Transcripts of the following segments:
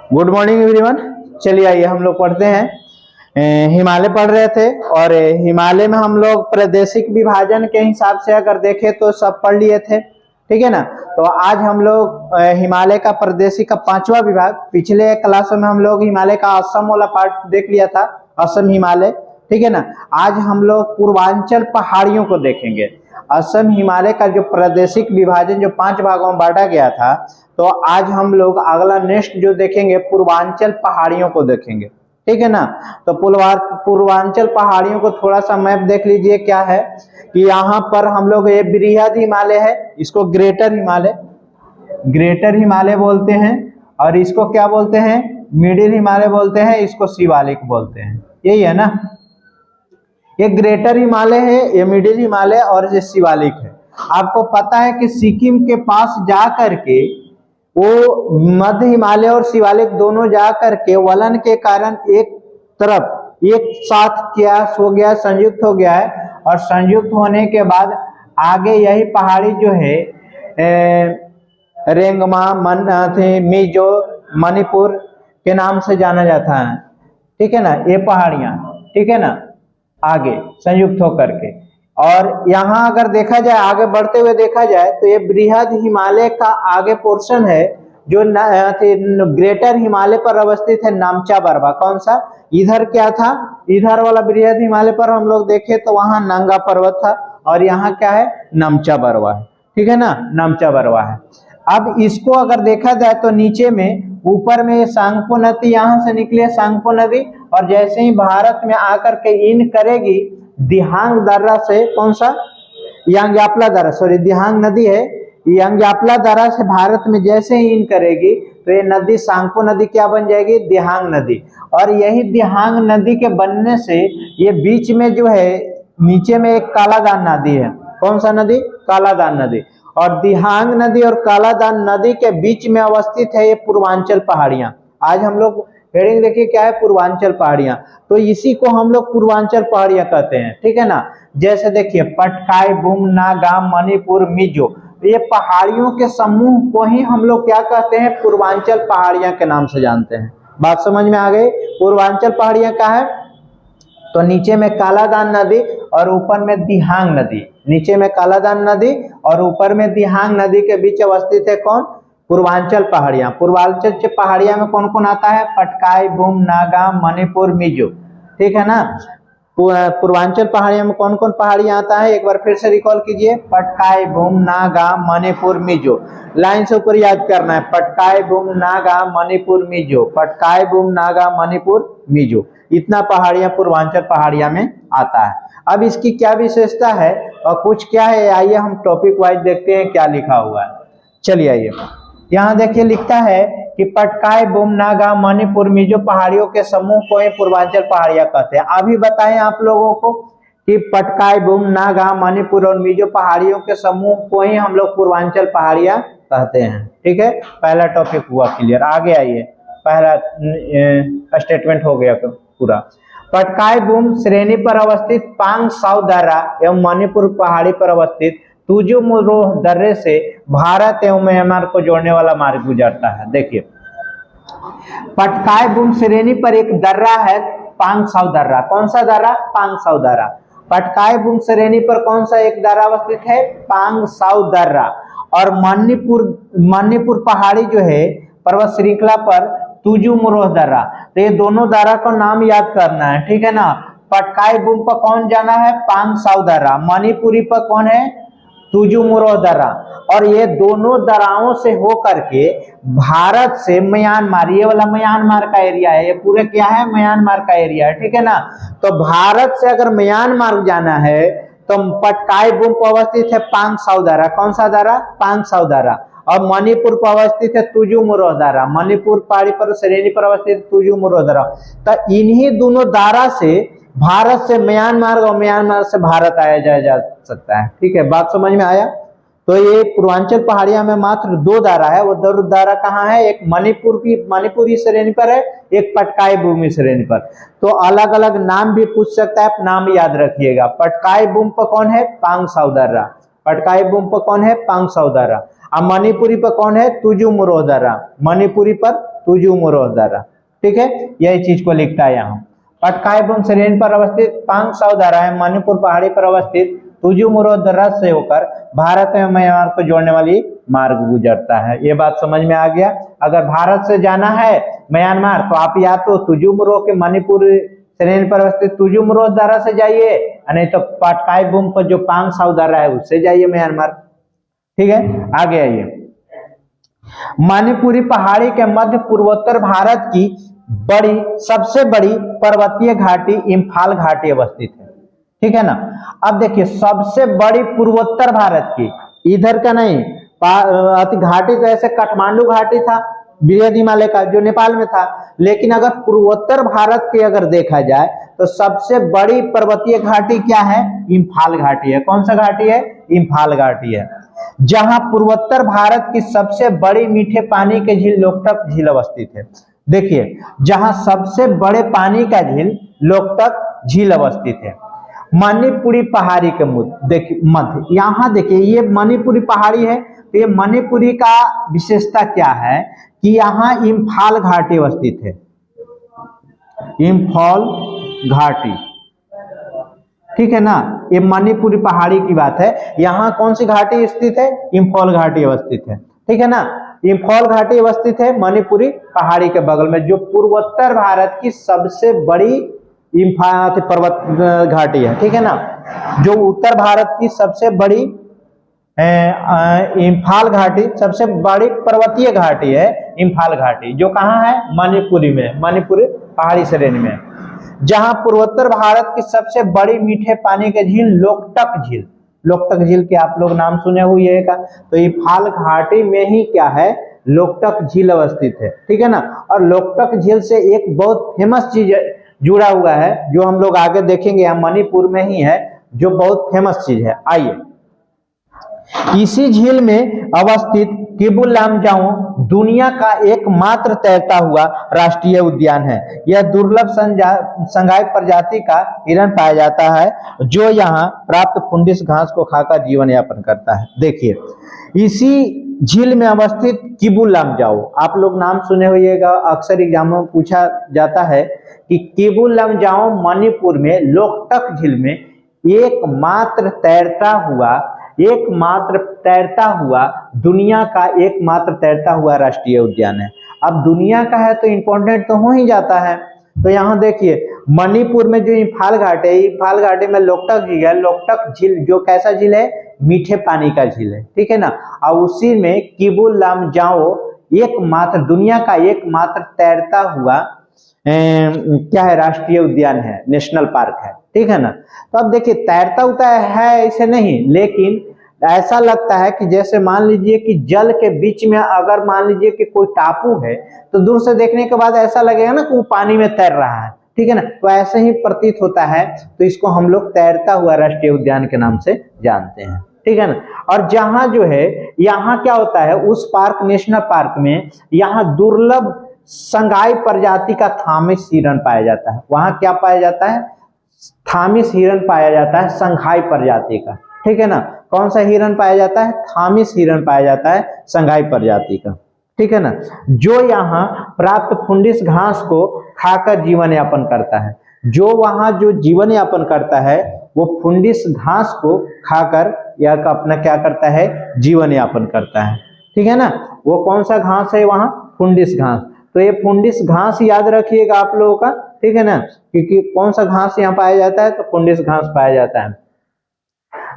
Good morning everyone. चलिए आइए हम लोग पढ़ते हैं। हिमालय पढ़ रहे थे और हिमालय में हम लोग प्रादेशिक विभाजन के हिसाब से अगर देखें तो सब पढ़ लिए थे, ठीक है ना। तो आज हम लोग हिमालय का प्रादेशिक का 5वां विभाग, पिछले क्लासों में हम लोग हिमालय का असम वाला पार्ट देख लिया था, असम हिमालय, ठीक है ना। आज हम लोग पूर्वांचल पहाड़ियों को देखेंगे। असम हिमालय का जो प्रादेशिक विभाजन जो 5 भागों में बांटा गया था, तो आज हम लोग अगला नेक्स्ट जो देखेंगे पूर्वांचल पहाड़ियों को देखेंगे, ठीक है ना। तो पूर्वांचल पहाड़ियों को थोड़ा सा मैप देख लीजिए। क्या है कि यहाँ पर हम लोग ये बृहद हिमालय है, इसको ग्रेटर हिमालय बोलते हैं, और इसको क्या बोलते हैं, मिडिल हिमालय बोलते हैं, इसको शिवालिक बोलते हैं। यही है ना, ये ग्रेटर हिमालय है, ये मिडिल हिमालय और ये शिवालिक है। आपको पता है कि सिक्किम के पास जा करके वो मध्य हिमालय और शिवालिक दोनों जा करके वलन के कारण एक तरफ एक साथ क्या हो गया, संयुक्त हो गया है, और संयुक्त होने के बाद आगे यही पहाड़ी जो है रेंगमा मिजो मणिपुर के नाम से जाना जाता है, ठीक है ना। ये पहाड़ियां, ठीक है ना, आगे संयुक्त होकर के। और यहाँ अगर देखा जाए, आगे बढ़ते हुए देखा जाए, तो ये बृहद हिमालय का आगे पोर्शन है जो ग्रेटर हिमालय पर अवस्थित है, नामचा बरवा। कौन सा, इधर क्या था, इधर वाला बृहद हिमालय पर हम लोग देखे तो वहां नंगा पर्वत था, और यहाँ क्या है, नामचा बरवा है, ठीक है ना, नामचा बरवा है। अब इसको अगर देखा जाए तो नीचे में, ऊपर में सांगपो नदी यहाँ से निकली है, सांगपो नदी, और जैसे ही भारत में आकर के इन करेगी दिहांग दर्रा से, कौन सा, यांग्यापला दर्रा, सॉरी दिहांग नदी है, यांग्यापला दर्रा से भारत में जैसे ही इन करेगी तो ये नदी सांगपो नदी क्या बन जाएगी, दिहांग नदी। और यही दिहांग नदी के बनने से ये बीच में जो है नीचे में एक कालादान नदी है। कौन सा नदी, कालादान नदी। और दिहांग नदी और कालादान नदी के बीच में अवस्थित है ये पूर्वांचल पहाड़ियां। आज हम लोग हेडिंग देखिए क्या है, पूर्वांचल पहाड़ियां। तो इसी को हम लोग पूर्वांचल पहाड़ियां कहते हैं, ठीक है ना। जैसे देखिए पटकाई, बुम, नागाम, मणिपुर, मिजो, ये पहाड़ियों के समूह को ही हम लोग क्या कहते हैं, पूर्वांचल पहाड़ियां के नाम से जानते हैं। बात समझ में आ गई। पूर्वांचल पहाड़ियां क्या है, तो नीचे में कालादान नदी और ऊपर में दिहांग नदी, नीचे में कालादान नदी और ऊपर में दिहांग नदी के बीच अवस्थित है कौन, पूर्वांचल पहाड़ियां। पूर्वांचल पहाड़ियां में कौन कौन आता है, पटकाई, बुम, नागाम, मणिपुर, मिजो, ठीक है ना। पूर्वांचल पहाड़ियों में कौन कौन पहाड़ियां आता है, एक बार फिर से रिकॉल कीजिए, पटकाई, बुम, नागाम, मणिपुर, मिजो। लाइन से ऊपर याद करना है, पटकाई, बुम, नागाम, मणिपुर, मिजो, पटकाई, बुम, नागाम, मणिपुर, मिजो, इतना पहाड़ियां पूर्वांचल पहाड़ियां में आता है। अब इसकी क्या विशेषता है और कुछ क्या है, आइए हम टॉपिक वाइज देखते हैं क्या लिखा हुआ है। चलिए आइए, यहाँ देखिए लिखता है कि पटकाई, बुम, नागा, मणिपुर, मिजो पहाड़ियों के समूह को ही पूर्वांचल पहाड़ियां कहते हैं। अभी बताएं आप लोगों को कि पटकाई, बुम, नागा, मणिपुर और मिजो पहाड़ियों के समूह को ही हम लोग पूर्वांचल पहाड़ियां कहते हैं, ठीक है। पहला टॉपिक हुआ क्लियर। आगे आइए, पहला स्टेटमेंट हो गया पूरा। पटकाई बुम श्रेणी पर अवस्थित पांग साउ दर्रा एवं मणिपुर पहाड़ी पर अवस्थित तुजु मुरोह दर्रे से भारत एवं म्यांमार को जोड़ने वाला मार्ग गुजरता है। देखिए पटकाई बुम श्रेणी पर एक दर्रा है पांग साउ दर्रा। कौन सा दर्रा, पांग साउ दर्रा। पटकाई बुम श्रेणी पर कौन सा एक दर्रा अवस्थित है, पांग साउ दर्रा। और मणिपुर पहाड़ी जो है पर्वत श्रृंखला पर तुजु मुरोह दर्रा। तो ये दोनों दर्रा का नाम याद करना है, ठीक है ना। पटकाई बुम पर कौन जाना है, पांग साउ दर्रा। मणिपुरी पर कौन है, तुजु मुरोह दर्रा। और ये दोनों दर्राओं से होकर के भारत से म्यांमार, ये वाला म्यांमार का एरिया है, ये पूरे क्या है, म्यांमार का एरिया है, ठीक है ना। तो भारत से अगर म्यांमार जाना है तो पटकाई बुम पर अवस्थित है पांग साउ दर्रा। कौन सा दर्रा, पांग साउ दर्रा। और मणिपुर पर अवस्थित है तुजु मुरोह दर्रा। मणिपुर पहाड़ी पर श्रेणी पर अवस्थित तुजु मुरोह दर्रा। तो इन्हीं दोनों दर्रा से भारत से म्यांमार और म्यांमार से भारत आया जा सकता है, ठीक है। बात समझ में आया। तो ये पूर्वांचल पहाड़ियां में मात्र 2 दर्रा है। वो 2 दर्रा कहाँ है, एक मणिपुरी श्रेणी पर है, एक पटकाई भूमि श्रेणी पर। तो अलग अलग नाम भी पूछ सकता है, आप नाम याद रखिएगा। पटकाई बुम पर कौन है, पांग साउ दर्रा। पटकाई बुम पर कौन है, पांग साउ दर्रा। अब मणिपुरी पर कौन है, तुजु मुरोह दर्रा। मणिपुरी पर तुजु मुरो दर्रा, ठीक है, यही चीज को लिखता है यहाँ। पटकाई बुम श्रेणी पर अवस्थित पांगसाउ दर्रा है मणिपुर पहाड़ी पर अवस्थित तुजु मुरो दर्रा से होकर भारत एवं म्यांमार को जोड़ने वाली मार्ग गुजरता है। ये बात समझ में आ गया। अगर भारत से जाना है म्यांमार तो आप या तो तुजु मुरो के मणिपुर श्रेणी पर अवस्थित तुजु मुरो दर्रा से जाइए, नहीं तो पटकाई बुम पर जो पांगसाउ दर्रा है उससे जाइए म्यांमार, ठीक है। आगे आइए। मणिपुरी पहाड़ी के मध्य पूर्वोत्तर भारत की सबसे बड़ी पर्वतीय घाटी इम्फाल घाटी अवस्थित है, ठीक है ना। अब देखिए सबसे बड़ी पूर्वोत्तर भारत की, इधर का नहीं, घाटी तो ऐसे काठमांडू घाटी था बृहद हिमालय का जो नेपाल में था, लेकिन अगर पूर्वोत्तर भारत की अगर देखा जाए तो सबसे बड़ी पर्वतीय घाटी क्या है? इम्फाल घाटी है। कौन सा घाटी है? इम्फाल घाटी है, जहां पूर्वोत्तर भारत की सबसे बड़ी मीठे पानी के झील लोकटक झील अवस्थित है। देखिए जहां सबसे बड़े पानी का झील लोकटक झील अवस्थित है। मणिपुरी पहाड़ी के मध्य, यहाँ देखिए ये मणिपुरी पहाड़ी है, तो ये मणिपुरी का विशेषता क्या है कि यहाँ इम्फाल घाटी अवस्थित है, इम्फाल घाटी, ठीक है ना। ये मणिपुरी पहाड़ी की बात है। यहाँ कौन सी घाटी स्थित है? इम्फाल घाटी अवस्थित है, ठीक है ना। इम्फाल घाटी अवस्थित है मणिपुरी पहाड़ी के बगल में, जो पूर्वोत्तर भारत की सबसे बड़ी पर्वत घाटी है, ठीक है ना। जो उत्तर भारत की सबसे बड़ी इम्फाल घाटी, सबसे बड़ी पर्वतीय घाटी है इम्फाल घाटी, जो कहाँ है? मणिपुरी में, मणिपुरी पहाड़ी श्रेणी में। जहां पूर्वोत्तर भारत की सबसे बड़ी मीठे पानी के झील लोकटक झील, लोकटक झील के आप लोग नाम सुने हुए का, तो इम्फाल घाटी में ही क्या है? लोकटक झील अवस्थित है, ठीक है ना। और लोकटक झील से एक बहुत फेमस चीज जुड़ा हुआ है जो हम लोग आगे देखेंगे, यहाँ मणिपुर में ही है, जो बहुत फेमस चीज है। आइए, इसी झील में अवस्थित किबुल लामजाओ दुनिया का एकमात्र तैरता हुआ राष्ट्रीय उद्यान है। यह दुर्लभ संगाई प्रजाति का हिरण पाया जाता है, जो यहाँ प्राप्त फुंडिस घास को खाकर जीवन यापन करता है। देखिए इसी झील में अवस्थित किबुल लामजाओ, आप लोग नाम सुने होइएगा, अक्सर एग्जामों में पूछा जाता है कि किबुल लामजाओ मणिपुर में लोकटक झील में एकमात्र तैरता हुआ दुनिया का एकमात्र तैरता हुआ राष्ट्रीय उद्यान है। अब दुनिया का है तो इंपॉर्टेंट तो हो ही जाता है। तो यहाँ देखिए मणिपुर में जो इम्फाल घाटी है, इम्फाल घाटी में लोकटक झील है। लोकटक झील जो कैसा झील है? मीठे पानी का झील है, ठीक है ना। और उसी में किबुल लामजाओ एकमात्र, दुनिया का एकमात्र तैरता हुआ क्या है? राष्ट्रीय उद्यान है, नेशनल पार्क है, ठीक है ना। तो अब देखिए तैरता उता है ऐसे नहीं, लेकिन ऐसा लगता है कि जैसे मान लीजिए कि जल के बीच में अगर मान लीजिए कि कोई टापू है, तो दूर से देखने के बाद ऐसा लगेगा ना कि वो पानी में तैर रहा है, ठीक है ना। तो ऐसे ही प्रतीत होता है, तो इसको हम लोग तैरता हुआ राष्ट्रीय उद्यान के नाम से जानते हैं, ठीक है ना। और जहां जो है, यहाँ क्या होता है, उस पार्क, नेशनल पार्क में यहाँ दुर्लभ संगाई प्रजाति का थामिस हिरण पाया जाता है। वहां क्या पाया जाता है? थामिस हिरण पाया जाता है, संघाई प्रजाति का, ठीक है ना। कौन सा हिरण पाया जाता है? थामिस हिरण पाया जाता है, संघाई प्रजाति का, ठीक है ना। जो यहाँ प्राप्त फुंडिस घास को खाकर जीवन यापन करता है। जो वहां जो जीवन यापन करता है वो फुंडिस घास को खाकर या अपना क्या करता है? जीवन यापन करता है, ठीक है ना। वो कौन सा घास है वहां? फुंडिस घास। तो ये फुंडिस घास याद रखिएगा आप लोगों का, ठीक है ना, क्योंकि कौन सा घास यहाँ पाया जाता है? तो फुंडिस घास पाया जाता है।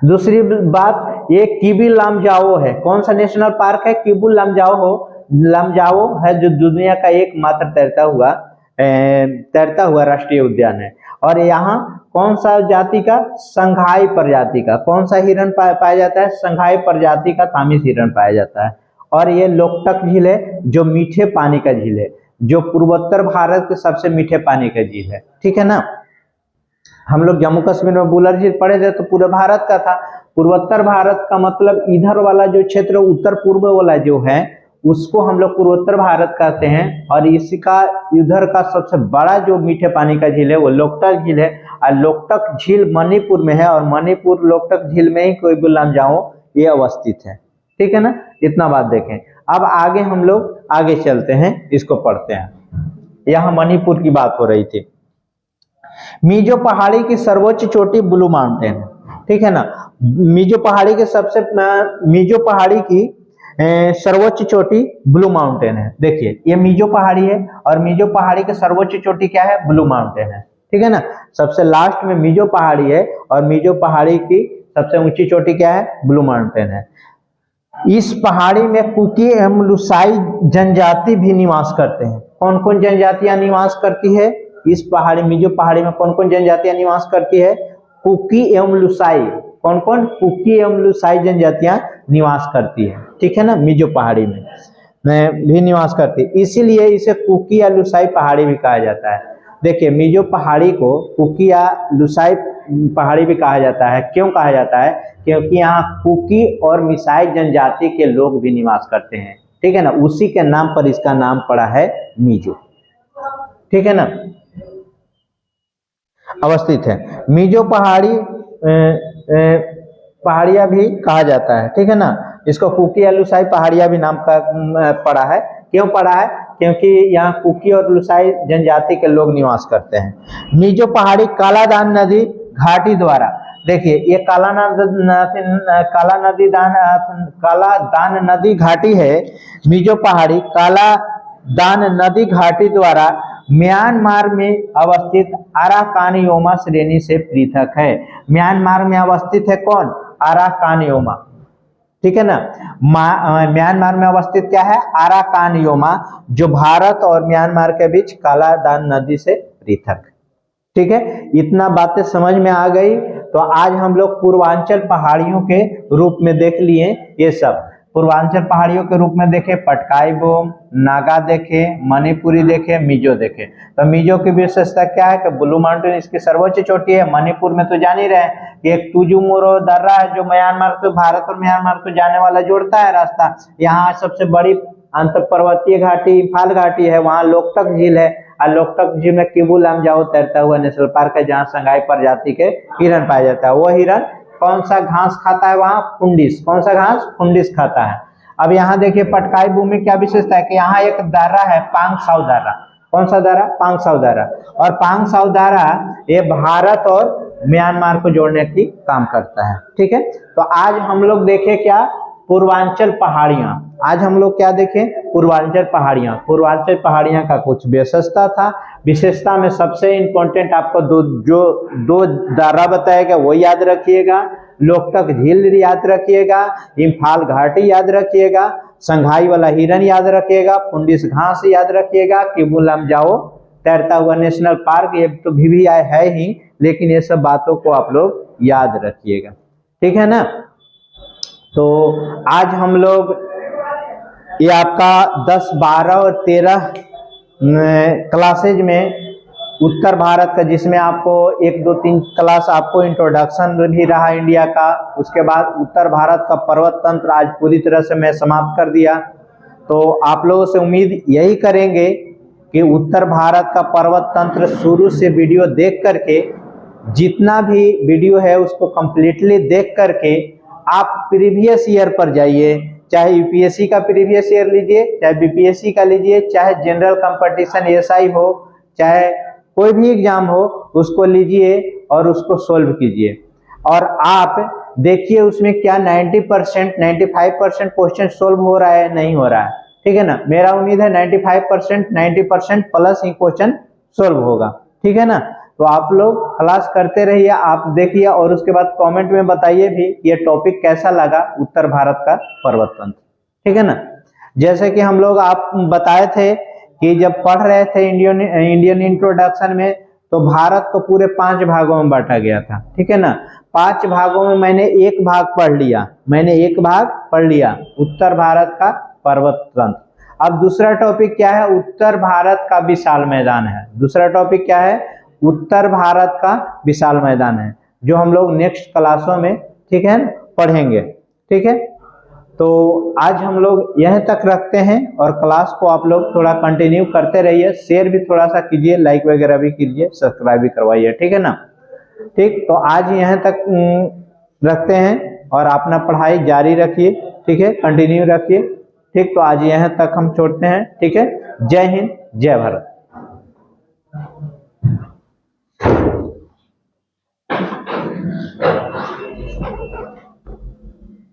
दूसरी बात, ये किबुल लामजाओ है। कौन सा नेशनल पार्क है? किबुल लामजाओ है, जो दुनिया का एकमात्र तैरता हुआ राष्ट्रीय उद्यान है। और यहाँ कौन सा जाति का? संघाई प्रजाति का। कौन सा हिरण पाया जाता है? संघाई प्रजाति का थामिस हिरण पाया जाता है। और ये लोकटक झील है, जो मीठे पानी का झील है, जो पूर्वोत्तर भारत के सबसे मीठे पानी का झील है, ठीक है ना। हम लोग जम्मू कश्मीर में बुलर झील पढ़े थे तो पूरे भारत का था। पूर्वोत्तर भारत का मतलब इधर वाला जो क्षेत्र, उत्तर पूर्व वाला जो है, उसको हम लोग पूर्वोत्तर भारत कहते हैं। और इसका इधर का सबसे बड़ा जो मीठे पानी का झील है वो लोकटक झील है। और लोकटक झील मणिपुर में है, और मणिपुर लोकटक झील में ही किबुल लामजाओ ये अवस्थित है, ठीक है ना। इतना बात देखें। अब आगे हम लोग आगे चलते हैं, इसको पढ़ते हैं। यहाँ मणिपुर की बात हो रही थी। मिजो पहाड़ी की सर्वोच्च चोटी ब्लू माउंटेन, ठीक है ना। मिजो पहाड़ी के मिजो पहाड़ी की सर्वोच्च चोटी ब्लू माउंटेन है। देखिए ये मिजो पहाड़ी है और मिजो पहाड़ी की सर्वोच्च चोटी क्या है? ब्लू माउंटेन है, ठीक है ना। सबसे लास्ट में मिजो पहाड़ी है और मिजो पहाड़ी की सबसे ऊंची चोटी क्या है? ब्लू माउंटेन है। इस पहाड़ी में कुकी एवं लुसाई जनजाति भी निवास करते हैं। कौन कौन जनजातियां निवास करती है इस पहाड़ी मिजो पहाड़ी में? कौन कौन जनजातियां निवास करती है? कुकी एवं लुसाई। कौन कौन? कुकी एवं लुसाई जनजातियां निवास करती है, ठीक है ना। मिजो पहाड़ी में भी निवास करती है, इसीलिए इसे कुकी या लुसाई पहाड़ी भी कहा जाता है। देखिए मिजो पहाड़ी को कुकी या लुसाई पहाड़ी भी कहा जाता है। क्यों कहा जाता है? क्योंकि यहाँ कुकी और मिसाई जनजाति के लोग भी निवास करते हैं, ठीक है ना। उसी के नाम पर इसका नाम पड़ा है मिजो, ठीक है ना, अवस्थित है। मिजो पहाड़ी पहाड़िया भी कहा जाता है, ठीक है ना। इसको कुकी या लुसाई पहाड़िया भी नाम का पड़ा है। क्यों पड़ा है? क्योंकि यहाँ कुकी और लुसाई जनजाति के लोग निवास करते हैं। मिजो पहाड़ी कालादान नदी घाटी द्वारा, देखिए ये कालादान नदी घाटी है। मिजो पहाड़ी कालादान नदी घाटी द्वारा म्यांमार में अवस्थित अराकानयोमा श्रेणी से पृथक है। म्यांमार में अवस्थित है कौन? अराकानयोमा, ठीक है ना। म्यांमार में अवस्थित क्या है? अराकानयोमा, जो भारत और म्यांमार के बीच कालादान नदी से पृथक, ठीक है। इतना बातें समझ में आ गई। तो आज हम लोग पूर्वांचल पहाड़ियों के रूप में देख लिए ये सब। पूर्वांचल पहाड़ियों के रूप में देखे पटकाई बोम, नागा देखे, मणिपुरी देखे, मिजो देखे। तो मिजो की विशेषता क्या है कि ब्लू माउंटेन इसकी सर्वोच्च चोटी है। मणिपुर में तो जान ही रहे हैं कि एक तुजुमोरो दर्रा है जो म्यांमार को, भारत और म्यांमार को जाने वाला जोड़ता है रास्ता। यहाँ सबसे बड़ी अंतर पर्वतीय घाटी इम्फाल घाटी है, वहाँ लोकटक झील है और लोकटक झील में किबू लामजाओ तैरता हुआ नेशनल पार्क है, जहाँ संगाई प्रजाति के हिरन पाया जाता है। वो हिरन कौन सा घास खाता है? वहाँ फुंडिस। कौन सा घास? फुंडिस खाता है। अब यहाँ देखिए पटकाई भूमि क्या विशेषता है कि यहाँ एक दर्रा है पांगसाउ दर्रा। कौन सा दर्रा? पांगसाउ दर्रा। और पांगसाउ दर्रा ये भारत और म्यांमार को जोड़ने की काम करता है, ठीक है। तो आज हम लोग देखे क्या? पूर्वांचल पहाड़ियां। आज हम लोग क्या देखें? पूर्वांचल पहाड़ियां। पूर्वांचल पहाड़ियां का कुछ विशेषता था। विशेषता में सबसे इंपॉर्टेंट आपको दो दर्रा बताएगा वो याद रखिएगा, लोकटक झील याद रखिएगा, इम्फाल घाटी याद रखिएगा, संघाई वाला हिरन याद रखिएगा, फुंडिस घास याद रखिएगा, किबू लामजाओ तैरता हुआ नेशनल पार्क, ये तो भी है ही, लेकिन ये सब बातों को आप लोग याद रखिएगा, ठीक है ना। तो आज हम लोग ये आपका 10, 12 और 13 क्लासेज में उत्तर भारत का, जिसमें आपको 1, 2, 3 क्लास आपको इंट्रोडक्शन भी रहा इंडिया का, उसके बाद उत्तर भारत का पर्वत तंत्र आज पूरी तरह से मैं समाप्त कर दिया। तो आप लोगों से उम्मीद यही करेंगे कि उत्तर भारत का पर्वत तंत्र शुरू से वीडियो देख करके, जितना भी वीडियो है उसको कंप्लीटली देख करके आप प्रीवियस ईयर पर जाइए, चाहे यूपीएससी का प्रीवियस ईयर लीजिए, चाहे बीपीएससी का लीजिए, चाहे जनरल कंपटीशन एसआई हो, चाहे कोई भी एग्जाम हो, उसको लीजिए और उसको सोल्व कीजिए। और आप देखिए उसमें क्या 90%, 95% क्वेश्चन सोल्व हो रहा है, नहीं हो रहा है, ठीक है ना। मेरा उम्मीद है 95%, 90% प्लस ही क्वेश्चन सोल्व होगा, ठीक है ना। तो आप लोग क्लास करते रहिए, आप देखिए और उसके बाद कमेंट में बताइए भी ये टॉपिक कैसा लगा, उत्तर भारत का पर्वत तंत्र, ठीक है ना। जैसे कि हम लोग आप बताए थे कि जब पढ़ रहे थे इंडियन इंट्रोडक्शन में, तो भारत को पूरे 5 भागों में बांटा गया था, ठीक है ना। 5 भागों में मैंने एक भाग पढ़ लिया, उत्तर भारत का पर्वत तंत्र। अब दूसरा टॉपिक क्या है? उत्तर भारत का विशाल मैदान है। दूसरा टॉपिक क्या है? उत्तर भारत का विशाल मैदान है, जो हम लोग नेक्स्ट क्लासों में, ठीक है, पढ़ेंगे, ठीक है। तो आज हम लोग यहीं तक रखते हैं और क्लास को आप लोग थोड़ा कंटिन्यू करते रहिए, शेयर भी थोड़ा सा कीजिए, लाइक वगैरह भी कीजिए, सब्सक्राइब भी करवाइए, ठीक है ना। ठीक, तो आज यहीं तक रखते हैं और अपना पढ़ाई जारी रखिए, ठीक है, कंटिन्यू रखिए। ठीक, तो आज यहाँ तक हम छोड़ते हैं। ठीक है, जय हिंद, जय भारत।